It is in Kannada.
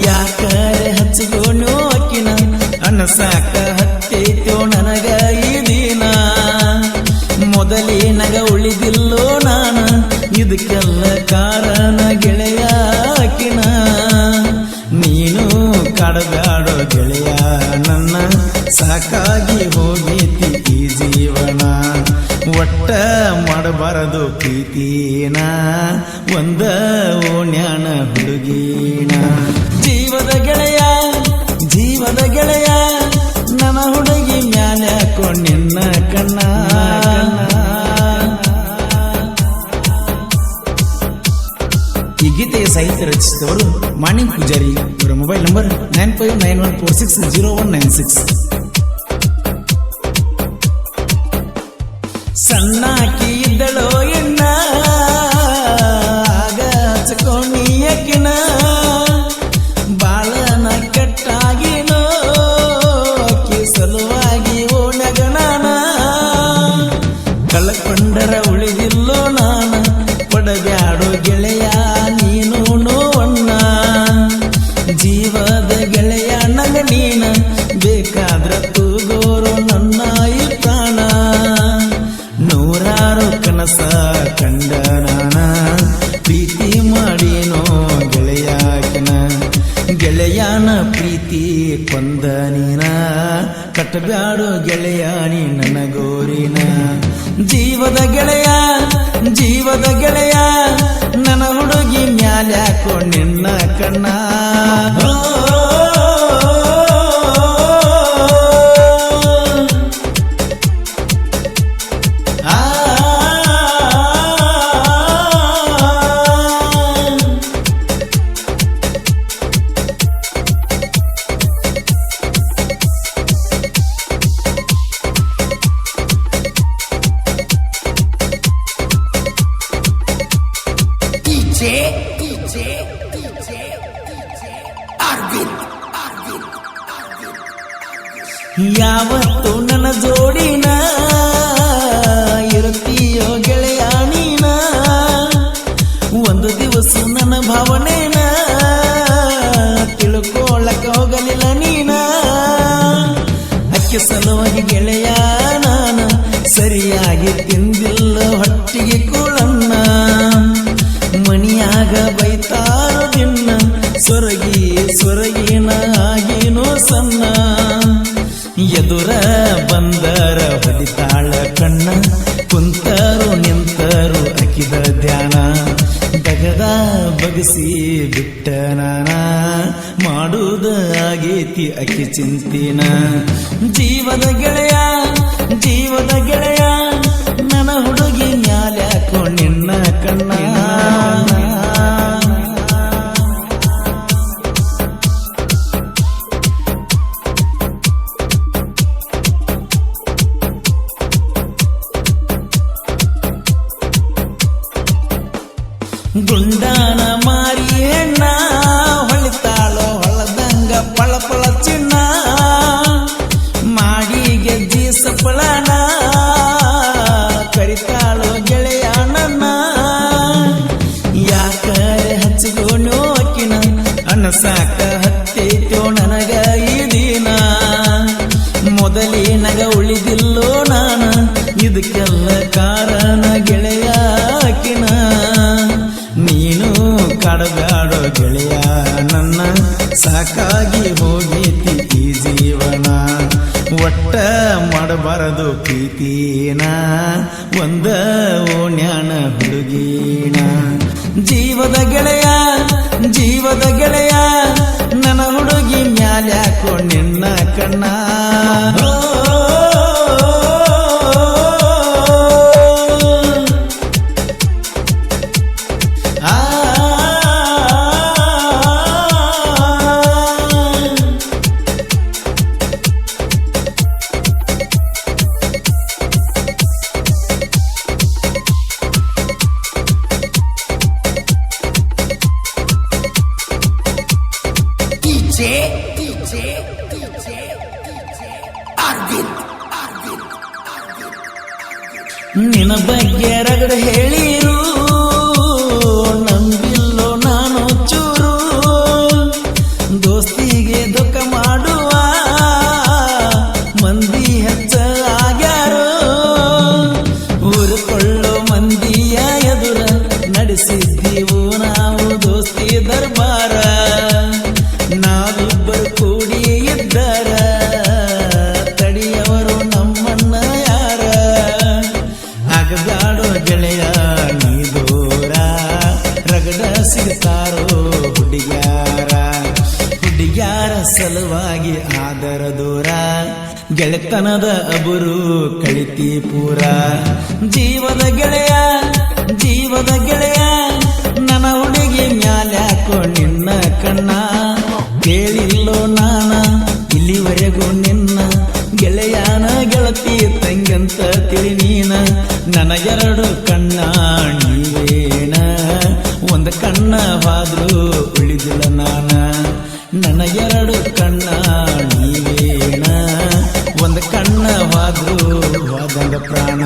ಯಾಕರೆ ಹಚ್ಚಿಗೋನು ಅಕ್ಕಿನ ಅನಸಾಕ ಹತ್ತೈತೋ ನನಗ ಈ ದಿನ ಮೊದಲಿನಗ ಉಳಿದಿಲ್ಲೋ ನಾನ ಇದಕ್ಕೆಲ್ಲ ಕಾರಣ ಗೆಳೆಯ ಅಕ್ಕಿನ ನೀನು ಕಾಡಬ್ಯಾಡೋ ಗೆಳೆಯ ನನ್ನ ಸಾಕಾಗಿ ಹೋಗೈತಿ ಈ ಜೀವನ ಒಟ್ಟ ಮಾಡಬಾರದು ಪ್ರೀತಿನ ಒಂದ ಓಣ್ಯಾನ ಹುಡುಗಿನ ಜೀವದ ಗೆಳೆಯ ನನ್ನ ಹುಡುಗಿ ಮ್ಯಾಲ ಕೊಂಡಿನ್ನ ಕಣ್ಣ ಈ ಗೀತೆಯ ಸಾಹಿತ್ಯ ರಚಿಸಿದವರು ಮಾಣಿಕ್ ಪೂಜಾರಿ. ಇವರ ಮೊಬೈಲ್ ನಂಬರ್ 9591460196. ಸಣ್ಣಾಕಿ ಇದ್ದಳೋ ಎಣ್ಣ ಆಗ ಹಚ್ಕೊಂಡಿಯಕಿನ ಬಾಳನ ಕೆಟ್ಟಾಗಿನೋ ಅಕ್ಕಿ ಸಲುವಾಗಿ ಓಣಗಣನ ಕಳ್ಕೊಂಡರ ಉಳಿದಿಲ್ಲೋ ನಾನ ಪಡಬ್ಯಾಡೋ ಗೆಳೆಯ ನೀನು ನೋವಣ್ಣ ಜೀವದ ಗೆಳೆಯ ನಗ ನೀನ ಬೇಕಾದ್ರ ತೂಗೋರು ನನ್ನ ಈ ಪ್ರಾಣ ನೂರಾರು ಕನಸ ಕಂಡ ನಾನ ಪ್ರೀತಿ ಮಾಡಿನೋ ಗೆಳೆಯಾಕಿನ ಗೆಳೆಯನ ಪ್ರೀತಿ ಕೊಂದ ನೀನ ಕಟ್ಟಬ್ಯಾಡೋ ಗೆಳೆಯಾನಿ ನನ್ನ ಗೋರಿನ ಜೀವದ ಗೆಳೆಯ ನನ್ನ ಹುಡುಗಿ ಮ್ಯಾಲ್ಯಾಕೋ ನಿನ್ನ ಕಣ್ಣ ಯಾವತ್ತು ನನ್ನ ಜೋಡಿನ ಇರುತ್ತೀಯೋ ಗೆಳೆಯ ನೀನ ಒಂದು ದಿವಸ ನನ್ನ ಭಾವನೆನ ತಿಳ್ಕೊಳ್ಳಕ ಹೋಗಲಿಲ್ಲ ನೀನ ಅಕ್ಕಿ ಸಲುವಾಗಿ ಗೆಳೆಯ ನಾನ ಸರಿಯಾಗಿ ತಿಂದಿಲ್ಲ ಹೊಟ್ಟಿಗೆ ಕೂಳನ್ನ ಮನಿಯಾಗ ಬೈತಾರೋ ದಿನ್ನ ಸೊರಗಿನ ಆಗೇನೋ ಸಣ್ಣ ಎದುರ ಬಂದರ ಹೊಡಿತಾಳ ಕಣ್ಣ ಕುಂತರು ನಿಂತರು ಅಕ್ಕಿದ ಧ್ಯಾನ ಬಗದ ಬಗಸಿ ಬಿಟ್ಟ ನಾನ ಮಾಡುವುದ ಆಗೇತಿ ಅಕ್ಕಿ ಚಿಂತಿನ ಜೀವದ ಗೆಳೆಯ ನನ್ನ ಹುಡುಗಿ ಮ್ಯಾಲ್ಯಾಕೋ ನಿನ್ನ ಕಣ್ಣ ಗುಂಡಾನ ಮಾರಿ ಹೆಣ್ಣ ಹೊಳಿತಾಳೋ ಹೊಳದಂಗ ಪಳಪಳ ಚಿನ್ನ ಮಾಡಿ ಗೆಜ್ಜಿ ಸಪ್ಪಳನ ಕರಿತಾಳೋ ಗೆಳೆಯ ನನ್ನ ಯಾಕರೆ ಹಚ್ಚಿಗೋನು ಅಕ್ಕಿನ ಅನಸಾಕ ಹತ್ತೈತೋ ನನಗ ಈ ದಿನ ಮೊದಲಿನಗ ಉಳಿದಿಲ್ಲೋ ನಾನ ಇದಕ್ಕೆಲ್ಲ ಕಾರಣ ಗೆಳೆಯ ಅಕ್ಕಿನ ನೀನು ಕಾಡಬ್ಯಾಡೋ ಗೆಳೆಯ ನನ್ನ ಸಾಕಾಗಿ ಹೋಗೈತಿ ಈ ಜೀವನ ಒಟ್ಟ ಮಾಡಬಾರದು ಪ್ರೀತಿನ ಒಂದ ಓಣ್ಯಾನ ಹುಡುಗಿನ ಜೀವದ ಗೆಳೆಯ ನನ್ನ ಹುಡುಗಿ ಮ್ಯಾಲ್ಯಾಕೋ ನಿನ್ನ ಕಣ್ಣ ನಿನ್ನ ಬಗ್ಗೆ ರಗಡ ಹೇಳಿರು ನಂಬಿಲ್ಲೋ ನಾನು ಚೂರು ದೋಸ್ತಿಗೆ ದುಃಖ ಮಾಡುವ ಮಂದಿ ಹೆಚ್ಚ ಆಗ್ಯಾರೋ ಊರುಕೊಳ್ಳೋ ಮಂದಿಯ ಎದುರ ನಡೆಸಿದ್ದೀವು ನಾವು ದೋಸ್ತಿ ದರ್ಬಾರ ನಾವಿಬ್ಬರು ಕೂಡಿ ಇದ್ದರ ತಡಿಯವರು ನಮ್ಮನ್ನ ಯಾರ ಆಗದಾಡೋ ಗೆಳೆಯ ನೀ ದೂರ ರಗಡ ಸಿಗ್ತಾರೋ ಹುಡುಗ್ಯಾರ ಸಲುವಾಗಿ ಆದರ ದೂರ ಗೆಳೆತನದ ಅಬುರು ಕಳಿತಿ ಪೂರ ಜೀವದ ಗೆಳೆಯ ನನ್ನ ಹುಡುಗಿ ಮ್ಯಾಲ್ಯಾಕೋ ನಿನ್ನ ಕಣ್ಣ ಕೇಳಿಲ್ಲೋ ನಾನ ಇಲ್ಲಿವರೆಗೂ ನಿನ್ನ ಗೆಳೆಯನ ಗೆಳತಿ ತಂಗಂತ ತಿಳಿ ನೀನ ನನಗೆರಡು ಕಣ್ಣ ನೀವೇನ ಒಂದು ಕಣ್ಣ ಹೋದ್ರು ಉಳಿದಿಲ್ಲ ನಾನ ನನಗೆರಡು ಕಣ್ಣ ನೀವೇನ ಒಂದು ಕಣ್ಣ ಹೋದ್ರು ಹೋದಂಗ ಪ್ರಾಣ